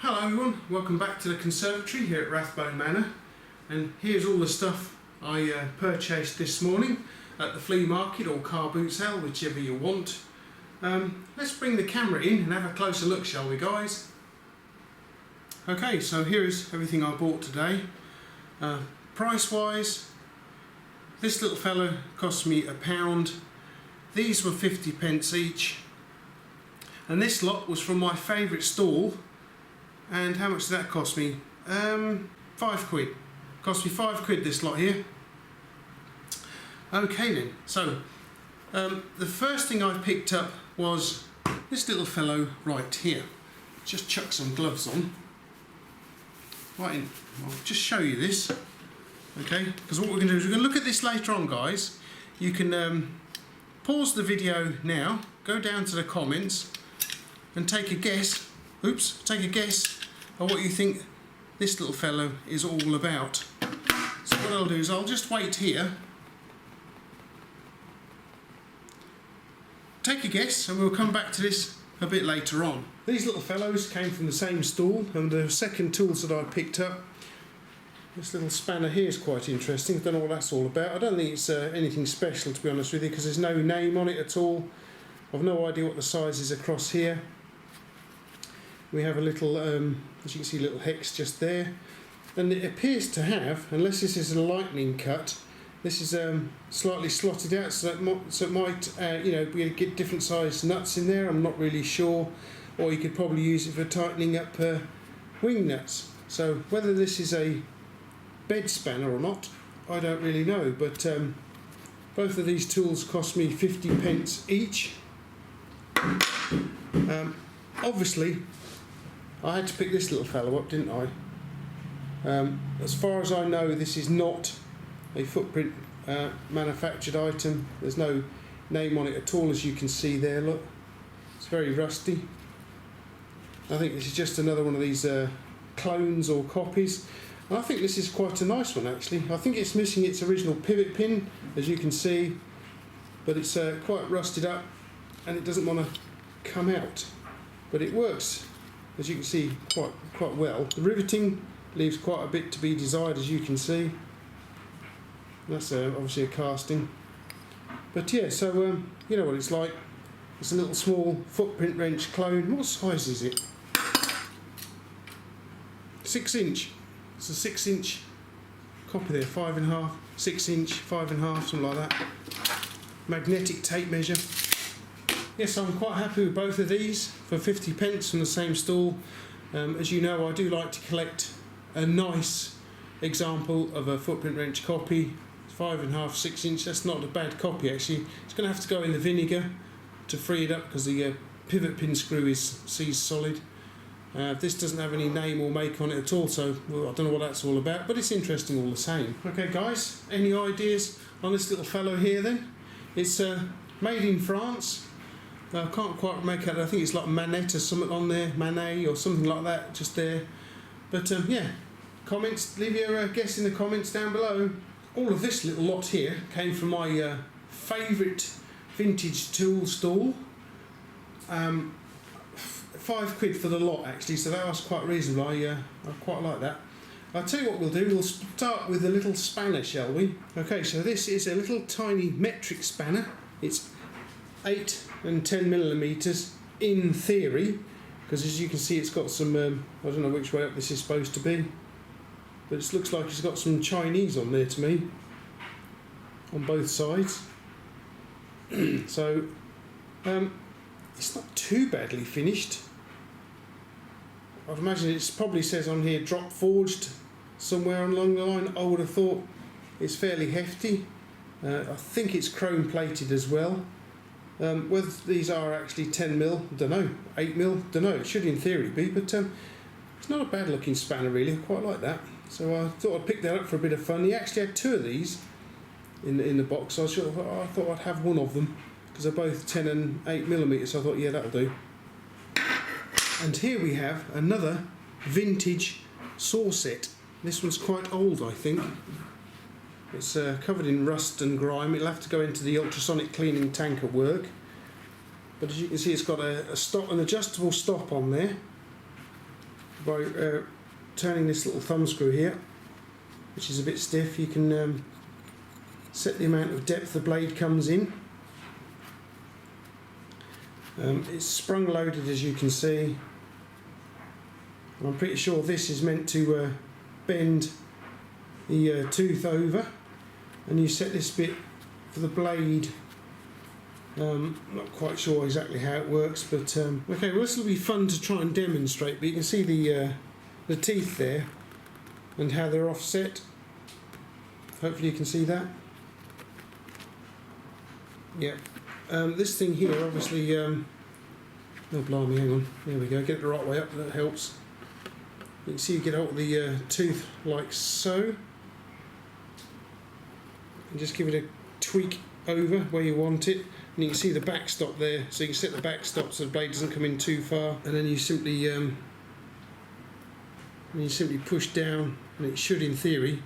Hello everyone, welcome back to the conservatory here at Rathbone Manor, and here's all the stuff I purchased this morning at the flea market or car boot sale, whichever you want. Let's bring the camera in and have a closer look, shall we guys? Okay, so here's everything I bought today. Price wise, this little fellow cost me £1. These were 50p each, and this lot was from my favourite stall. And how much did that cost me? £5. Cost me £5 this lot here. Okay then, so the first thing I picked up was this little fellow right here. Just chuck some gloves on. Right in, I'll just show you this. Okay, because what we're going to do is we're going to look at this later on, guys. You can pause the video now, go down to the comments and take a guess. Take a guess at what you think this little fellow is all about. So what I'll do is I'll just wait here, take a guess, and we'll come back to this a bit later on. These little fellows came from the same stall, and the second tools that I picked up, this little spanner here is quite interesting. I don't know what that's all about. I don't think it's anything special, to be honest with you, because there's no name on it at all. I've no idea what the size is across here. We have a little, as you can see, a little hex just there, and it appears to have, unless this is a lightning cut, this is slightly slotted out, so it might, you know, get different sized nuts in there. I'm not really sure, or you could probably use it for tightening up wing nuts. So whether this is a bed spanner or not, I don't really know. But both of these tools cost me 50p each. Obviously, I had to pick this little fellow up, didn't I? As far as I know, this is not a footprint manufactured item. There's no name on it at all, as you can see there. Look, it's very rusty. I think this is just another one of these clones or copies. And I think this is quite a nice one, actually. I think it's missing its original pivot pin, as you can see, but it's quite rusted up and it doesn't want to come out. But it works, as you can see, quite well. The riveting leaves quite a bit to be desired, as you can see. That's obviously a casting. But yeah, so you know what it's like. It's a little small footprint wrench clone. What size is it? 6 inch. It's a 6 inch copy there, 5.5, 6 inch, 5.5, something like that. Magnetic tape measure. Yes, I'm quite happy with both of these for 50p from the same stall. As you know, I do like to collect a nice example of a footprint wrench copy. 5.5, 6 inch, that's not a bad copy actually. It's going to have to go in the vinegar to free it up because the pivot pin screw is seized solid. This doesn't have any name or make on it at all, so well, I don't know what that's all about, but it's interesting all the same. Okay guys, any ideas on this little fellow here then? It's made in France. I can't quite make out, I think it's like Manette or something on there, Manet or something like that, just there. But yeah, comments, leave your guess in the comments down below. All of this little lot here came from my favourite vintage tool stall. £5 for the lot actually, so that was quite reasonable. I quite like that. I'll tell you what we'll do, we'll start with a little spanner, shall we? Okay, so this is a little tiny metric spanner. It's 8 and 10mm in theory, because as you can see it's got some, I don't know which way up this is supposed to be, but it looks like it's got some Chinese on there to me, on both sides. So it's not too badly finished. I'd imagine it probably says on here drop forged somewhere along the line. I would have thought it's fairly hefty. I think it's chrome plated as well. Whether these are actually 10mm, don't know, 8mm, don't know, it should in theory be, but it's not a bad looking spanner really, I quite like that. So I thought I'd pick that up for a bit of fun. He actually had 2 of these in the box, so I thought I'd have one of them, because they're both 10 and 8mm, so I thought yeah, that'll do. And here we have another vintage saw set. This one's quite old, I think. It's covered in rust and grime. It'll have to go into the ultrasonic cleaning tank at work. But as you can see, it's got an adjustable stop on there. by turning this little thumb screw here, which is a bit stiff. You can set the amount of depth the blade comes in. It's sprung loaded, as you can see. I'm pretty sure this is meant to bend the tooth over, and you set this bit for the blade. Not quite sure exactly how it works, but okay, well, this will be fun to try and demonstrate. But you can see the teeth there and how they're offset. Hopefully you can see that. Yep. This thing here, obviously, oh blimey, hang on, there we go, get it the right way up, that helps. You can see you get hold of the tooth like so, and just give it a tweak over where you want it, and you can see the backstop there, so you can set the backstop so the blade doesn't come in too far, and then you simply push down, and it should, in theory,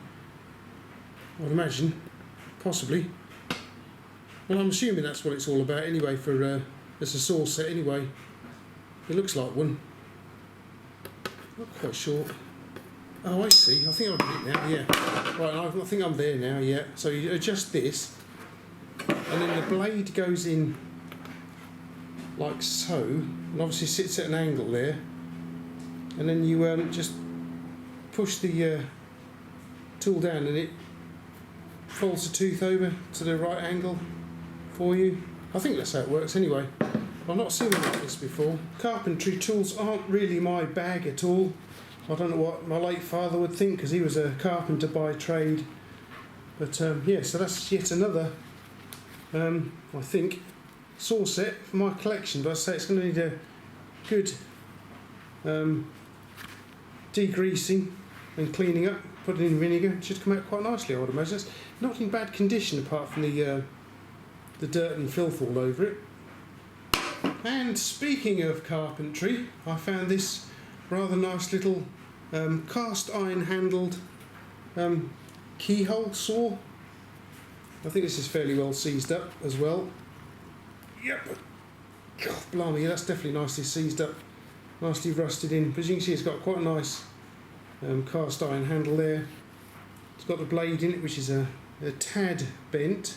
I'd imagine, possibly. Well, I'm assuming that's what it's all about anyway, for it's a saw set anyway. It looks like one. Not quite sure. Oh, I see. I think I've got it now, yeah. Right, I think I'm there now, yeah. So you adjust this, and then the blade goes in like so, and obviously sits at an angle there. And then you just push the tool down, and it folds the tooth over to the right angle for you. I think that's how it works anyway. I've not seen one like this before. Carpentry tools aren't really my bag at all. I don't know what my late father would think, because he was a carpenter by trade. But yeah, so that's yet another, I think, saw set for my collection. But I say it's going to need a good degreasing and cleaning up. Put it in vinegar. It should come out quite nicely, I would imagine. It's not in bad condition apart from the dirt and filth all over it. And speaking of carpentry, I found this rather nice little cast iron handled keyhole saw. I think this is fairly well seized up as well. Yep. God, blimey, that's definitely nicely seized up, nicely rusted in. But as you can see, it's got quite a nice cast iron handle there. It's got the blade in it, which is a tad bent.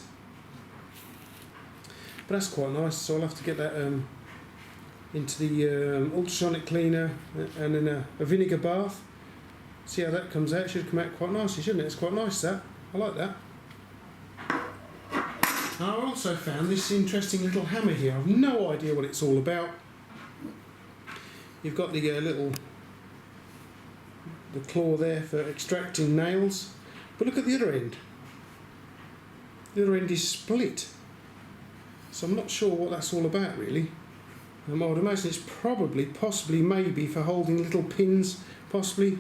But that's quite nice, so I'll have to get that into the ultrasonic cleaner and then a vinegar bath. See how that comes out. Should come out quite nicely, shouldn't it? It's quite nice, that. I like that. And I also found this interesting little hammer here. I've no idea what it's all about. You've got the the claw there for extracting nails, but look at the other end. The other end is split. So I'm not sure what that's all about, really. I would imagine it's probably, possibly, maybe for holding little pins, possibly.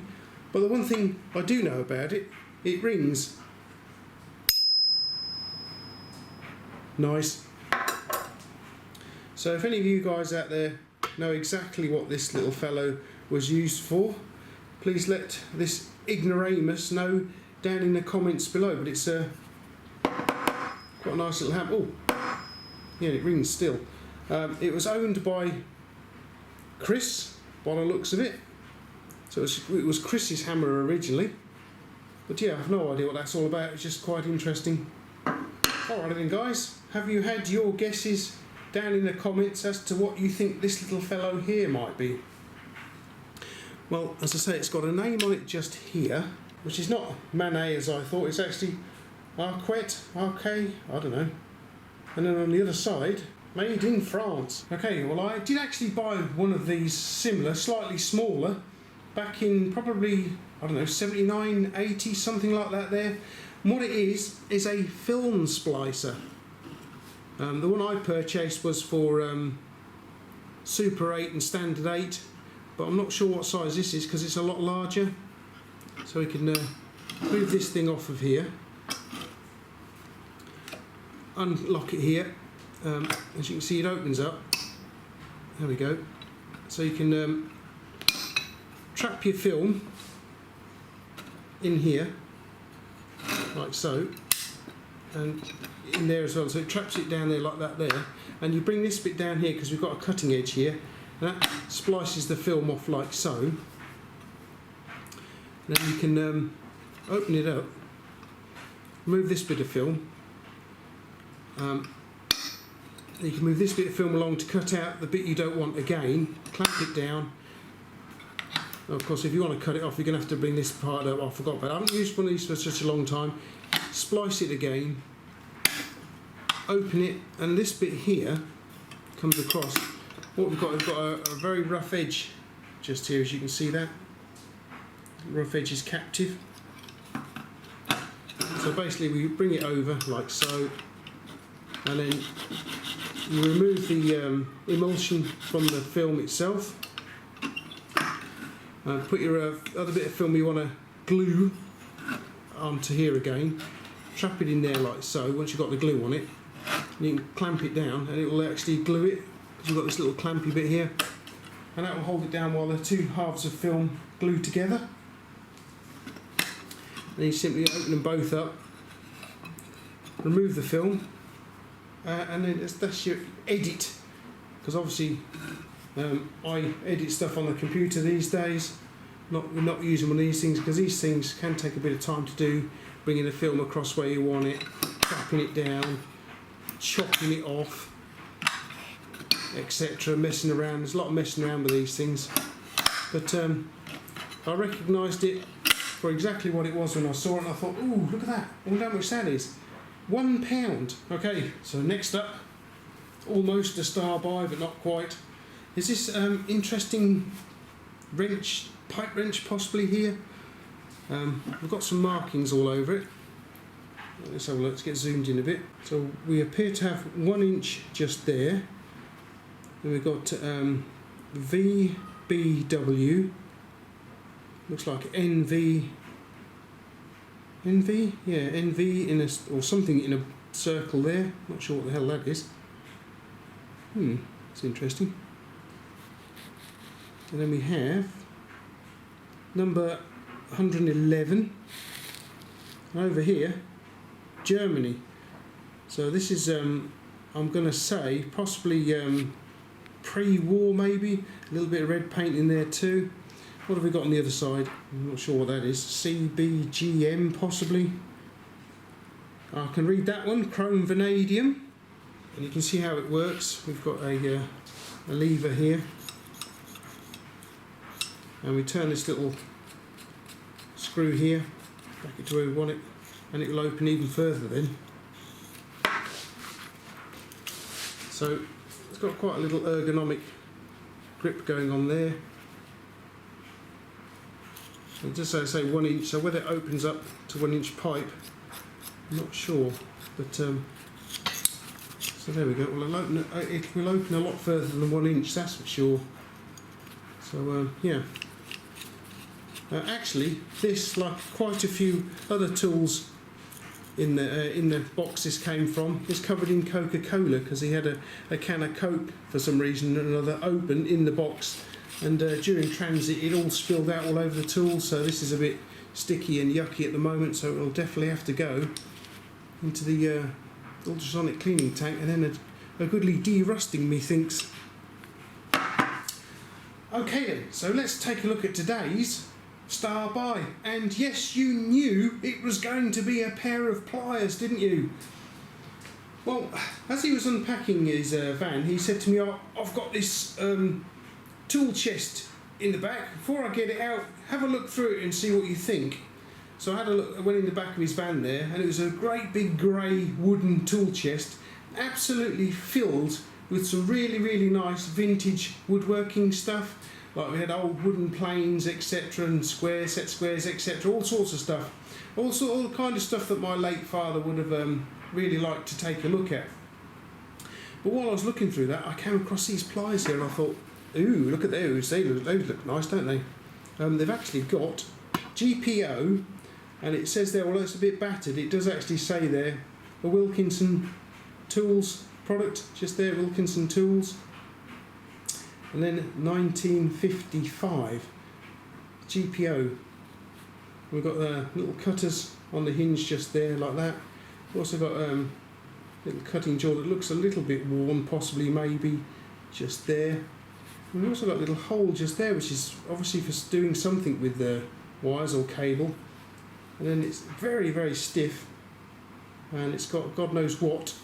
But the one thing I do know about it, it rings. Nice. So if any of you guys out there know exactly what this little fellow was used for, please let this ignoramus know down in the comments below. But it's quite a nice little hammer. Oh. Yeah, it rings still. It was owned by Chris, by the looks of it. So it was Chris's hammer originally. But yeah, I have no idea what that's all about. It's just quite interesting. Alright then, guys. Have you had your guesses down in the comments as to what you think this little fellow here might be? Well, as I say, it's got a name on it just here, which is not Manet as I thought. It's actually Arquette, I don't know. And then on the other side, made in France. Okay, well, I did actually buy one of these similar, slightly smaller, back in probably, I don't know, 79, 80, something like that there. And what it is a film splicer. The one I purchased was for Super 8 and Standard 8, but I'm not sure what size this is because it's a lot larger. So we can move this thing off of here. Unlock it here. As you can see, it opens up. There we go. So you can trap your film in here, like so, and in there as well. So it traps it down there like that there, and you bring this bit down here because we've got a cutting edge here, and that splices the film off like so. Then you can open it up, remove this bit of film. You can move this bit of film along to cut out the bit you don't want again, clamp it down. Of course, if you want to cut it off, you're going to have to bring this part up. I forgot, but I haven't used one of these for such a long time. Splice it again, open it, and this bit here comes across. What we've got a very rough edge just here, as you can see that. Rough edge is captive. So basically we bring it over like so, and then you remove the emulsion from the film itself. Put your other bit of film you want to glue onto here again. Trap it in there like so. Once you've got the glue on it, you can clamp it down and it will actually glue it, because you've got this little clampy bit here, and that will hold it down while the two halves of film glue together. Then you simply open them both up, remove the film, and then that's your edit, because obviously I edit stuff on the computer these days. We're not using one of these things because these things can take a bit of time to do, bringing the film across where you want it, trapping it down, chopping it off, etc. Messing around. There's a lot of messing around with these things, but I recognised it for exactly what it was when I saw it, and I thought, ooh, look at that! I wonder how much that is. £1. Okay, so next up, almost a star buy, but not quite, is this interesting wrench, pipe wrench possibly here. We've got some markings all over it. Let's have a look, let's get zoomed in a bit. So we appear to have 1 inch just there. Then we've got VBW, looks like NV, yeah, NV in a, or something in a circle there. Not sure what the hell that is. It's interesting. And then we have number 111, and over here, Germany. So this is, I'm going to say, possibly pre-war maybe, a little bit of red paint in there too. What have we got on the other side? I'm not sure what that is. CBGM possibly. I can read that one, chrome vanadium. And you can see how it works. We've got a lever here. And we turn this little screw here, back it to where we want it, and it will open even further then. So it's got quite a little ergonomic grip going on there. And just as I say, 1 inch, so whether it opens up to 1 inch pipe, I'm not sure, but so there we go. Well, it will open a lot further than 1 inch, that's for sure. So yeah. Actually, this, like quite a few other tools in the box this came from, is covered in Coca-Cola, because he had a can of Coke for some reason or another open in the box, and during transit it all spilled out all over the tool. So this is a bit sticky and yucky at the moment, so it'll definitely have to go into the ultrasonic cleaning tank, and then a goodly de-rusting, methinks. Okay then, so let's take a look at today's star buy. And yes, you knew it was going to be a pair of pliers, didn't you? Well, as he was unpacking his van, he said to me, I've got this tool chest in the back. Before I get it out, have a look through it and see what you think. So I had a look. I went in the back of his van there, and it was a great big grey wooden tool chest, absolutely filled with some really, really nice vintage woodworking stuff. Like we had old wooden planes, etc., and squares, set squares, etc., all sorts of stuff. Also, all the kind of stuff that my late father would have really liked to take a look at. But while I was looking through that, I came across these pliers here, and I thought, ooh, look at those. Those look nice, don't they? They've actually got GPO, and it says there, although it's a bit battered, it does actually say there, a Wilkinson Tools product, just there, Wilkinson Tools. And then 1955 GPO. We've got little cutters on the hinge just there, like that. We've also got little cutting jaw that looks a little bit worn, possibly, maybe, just there. And we've also got a little hole just there, which is obviously for doing something with the wires or cable, and then it's very, very stiff, and it's got God knows what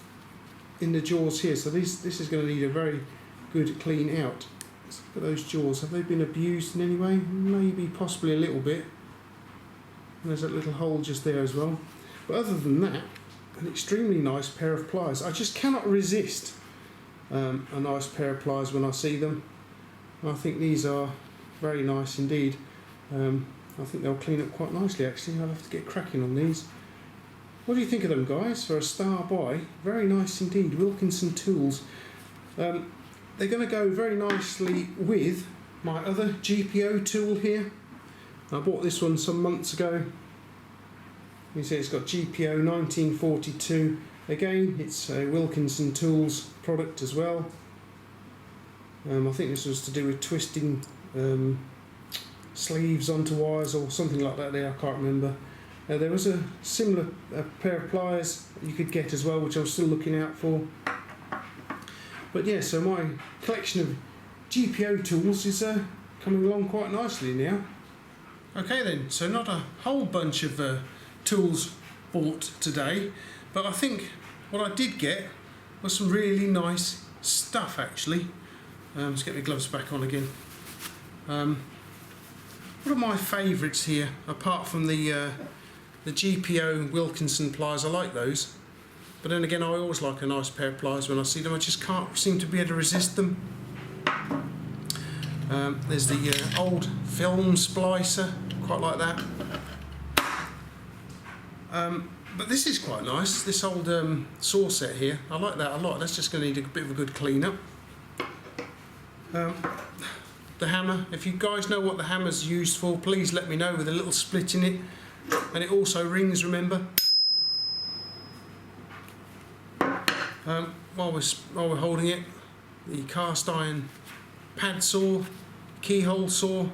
in the jaws here. So this is going to need a very good clean out. Let's look at those jaws. Have they been abused in any way? Maybe, possibly a little bit. And there's that little hole just there as well. But other than that, an extremely nice pair of pliers. I just cannot resist a nice pair of pliers when I see them. I think these are very nice indeed. I think they'll clean up quite nicely actually. I'll have to get cracking on these. What do you think of them, guys? For a star buy, very nice indeed. Wilkinson tools. They're going to go very nicely with my other GPO tool here. I bought this one some months ago. You see it's got GPO 1942. Again, it's a Wilkinson Tools product as well. I think this was to do with twisting sleeves onto wires or something like that there, I can't remember. There was a similar pair of pliers you could get as well, which I was still looking out for. But yeah, so my collection of GPO tools is coming along quite nicely now. Okay then, so not a whole bunch of tools bought today, but I think what I did get was some really nice stuff actually. Let's get my gloves back on again. One of my favourites here, apart from the GPO Wilkinson pliers, I like those. But then again, I always like a nice pair of pliers when I see them. I just can't seem to be able to resist them. There's the old film splicer, quite like that. But this is quite nice, this old saw set here. I like that a lot. That's just going to need a bit of a good clean up. The hammer, if you guys know what the hammer's used for, please let me know, with a little split in it. And it also rings, remember. While we're holding it, the cast iron pad saw, keyhole saw,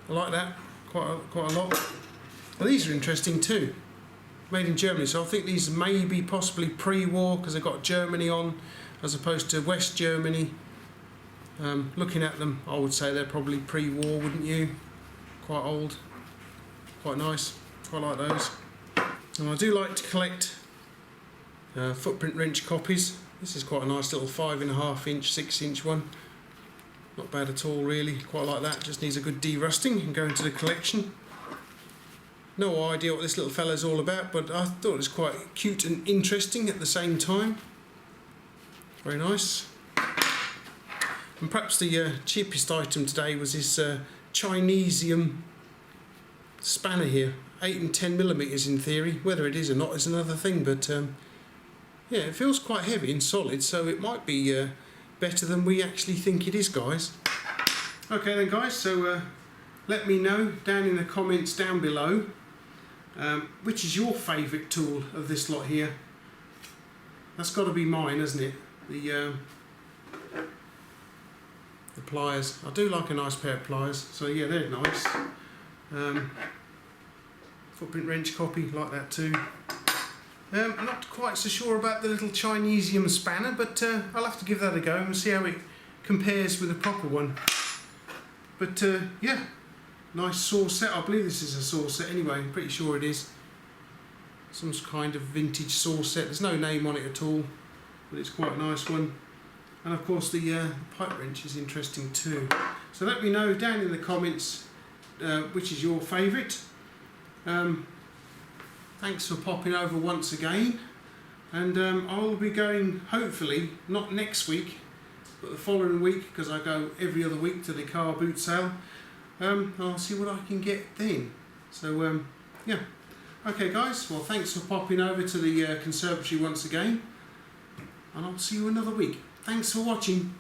I like that quite a lot. Well, these are interesting too, made in Germany, so I think these may be possibly pre-war because they've got Germany on as opposed to West Germany. Looking at them, I would say they're probably pre-war, wouldn't you? Quite old, quite nice, quite like those. And I do like to collect footprint wrench copies. This is quite a nice little 5.5 inch, 6 inch one. Not bad at all really, quite like that. Just needs a good de-rusting and go into the collection. No idea what this little fella's all about, but I thought it was quite cute and interesting at the same time. Very nice. And perhaps the cheapest item today was this Chinesium spanner here. 8 and 10mm in theory. Whether it is or not is another thing, but yeah, it feels quite heavy and solid, so it might be better than we actually think it is, guys. Okay then guys, so let me know down in the comments down below which is your favourite tool of this lot here. That's got to be mine, hasn't it? The pliers. I do like a nice pair of pliers, so yeah, they're nice. Footprint wrench copy, like that too. I'm not quite so sure about the little Chinesium spanner, but I'll have to give that a go and see how it compares with a proper one. But yeah, nice saw set. I believe this is a saw set anyway, I'm pretty sure it is. Some kind of vintage saw set. There's no name on it at all, but it's quite a nice one. And of course the pipe wrench is interesting too. So let me know down in the comments which is your favourite. Thanks for popping over once again, and I will be going, hopefully not next week but the following week, because I go every other week to the car boot sale. I'll see what I can get then. So yeah, okay guys, well thanks for popping over to the conservatory once again, and I'll see you another week. Thanks for watching.